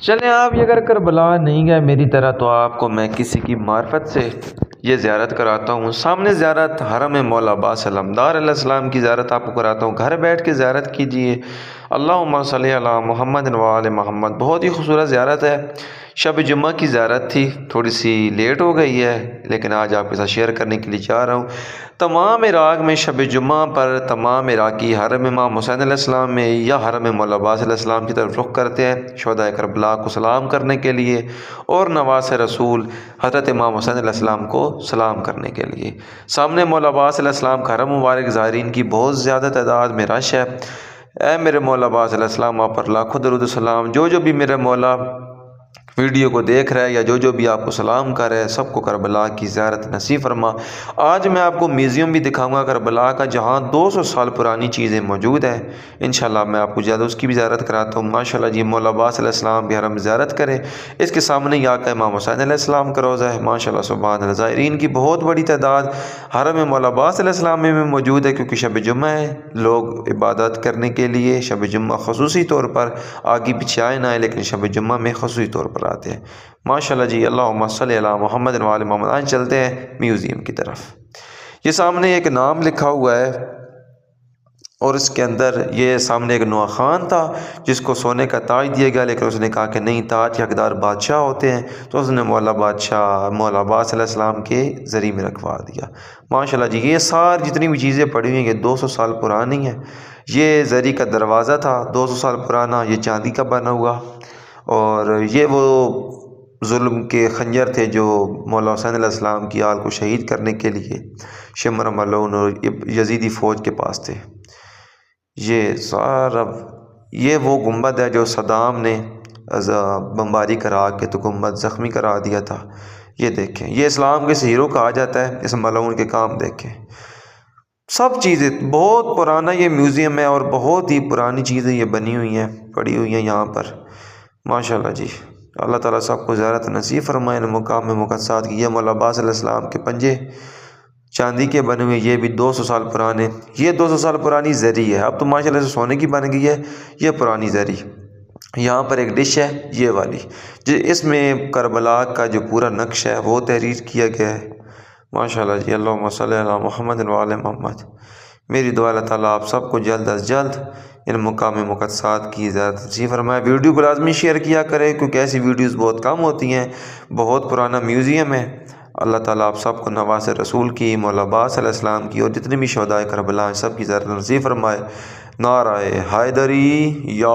چلیں آپ یہ اگر کربلا نہیں گئے میری طرح تو آپ کو میں کسی کی معرفت سے یہ زیارت کراتا ہوں. سامنے زیارت حرم مولا عباس علمدار علیہ السلام کی زیارت آپ کو کراتا ہوں. گھر بیٹھ کے زیارت کیجیے. اللہم صلی علی محمد و آل محمد. بہت ہی خوبصورت زیارت ہے. شب جمعہ کی زیارت تھی, تھوڑی سی لیٹ ہو گئی ہے لیکن آج آپ کے ساتھ شیئر کرنے کے لیے چاہ رہا ہوں. تمام عراق میں شب جمعہ پر تمام عراقی حرم امام حسین علیہ السلام میں یا حرم مولا عباس علیہ السلام کی طرف رخ کرتے ہیں شہداء کربلا کو سلام کرنے کے لیے اور نواس رسول حضرت امام حسین علیہ السلام کو سلام کرنے کے لیے. سامنے مولا عباس علیہ السلام کا حرم مبارک زائرین کی بہت زیادہ تعداد میں رش ہے. اے میرے مولا عباس علیہ السلام آپ پر لاکھوں درود و سلام. جو بھی میرے مولا ویڈیو کو دیکھ رہا ہے یا جو بھی آپ کو سلام کر رہا ہے سب کو کربلا کی زیارت نصیب فرما. آج میں آپ کو میوزیم بھی دکھاؤں گا کربلا کا, جہاں 200 سال پرانی چیزیں موجود ہیں. انشاءاللہ میں آپ کو جلد اس کی بھی زیارت کراتا ہوں. ماشاءاللہ جی مولا عباس علیہ السلام بھی حرم زیارت کریں. اس کے سامنے ہی آقا امام حسین علیہ السلام کا روضہ ہے. ماشاءاللہ سبحان اللہ, زائرین کی بہت بڑی تعداد حرم مولا عباس علیہ السلام میں موجود ہے کیونکہ شب جمعہ ہے. لوگ عبادت کرنے کے لیے شب جمعہ خصوصی طور پر آگے پیچھے آئے نہ آئے لیکن شب جمعہ میں خصوصی طور پر آتے ہیں. ماشاءاللہ جی اللہم صلی علی محمد و آل محمد. آج چلتے ہیں میوزیم کی طرف. یہ سامنے ایک نام لکھا ہوا ہے اور اس کے اندر یہ سامنے ایک نوح خان تھا جس کو سونے کا تاج دیا گیا لیکن اس نے کہا کہ نہیں, تاج کے حقدار بادشاہ ہوتے ہیں, تو اس نے مولا عباس علیہ السلام کے ذریعے میں رکھوا دیا. ماشاءاللہ جی یہ ساری جتنی بھی چیزیں پڑی ہوئی ہیں یہ 200 سال پرانی ہیں. یہ زری کا دروازہ تھا 200 سال پرانا, یہ چاندی کا بنا ہوا, اور یہ وہ ظلم کے خنجر تھے جو مولا حسین علیہ السلام کی آل کو شہید کرنے کے لیے شمر ملعون اور یزیدی فوج کے پاس تھے. یہ سارا یہ وہ گنبد ہے جو صدام نے بمباری کرا کے تو گنبد زخمی کرا دیا تھا. یہ دیکھیں, یہ اسلام کے ہیرو کہا جاتا ہے. اس ملعون کے کام دیکھیں, سب چیزیں بہت پرانا یہ میوزیم ہے اور بہت ہی پرانی چیزیں یہ بنی ہوئی ہیں پڑی ہوئی ہیں یہاں پر. ماشاءاللہ جی اللہ تعالیٰ سب کو زیارت نصیب فرمائے. مقام مقدسات کی یہ مولا عباس علیہ السلام کے پنجے چاندی کے بنے ہوئے, یہ بھی 200 سال پرانے. یہ 200 سال پرانی زری ہے, اب تو ماشاءاللہ سے سونے کی بن گئی ہے. یہ پرانی زری. یہاں پر ایک ڈش ہے یہ والی, اس میں کربلا کا جو پورا نقش ہے وہ تحریر کیا گیا ہے. ماشاءاللہ جی اللہم صلی علی محمد و آل محمد. میری دعا اللہ تعالیٰ آپ سب کو جلد از جلد ان مقام مقدسات کی زیارت نصیب فرمائے. ویڈیو کو لازمی شیئر کیا کریں کیونکہ ایسی ویڈیوز بہت کم ہوتی ہیں. بہت پرانا میوزیم ہے. اللہ تعالیٰ آپ سب کو نواس رسول کی, مولا عباس علیہ السلام کی اور جتنے بھی شہداء کربلا ہیں سب کی زیارت نصیب فرمائے. نعرہ حیدری یا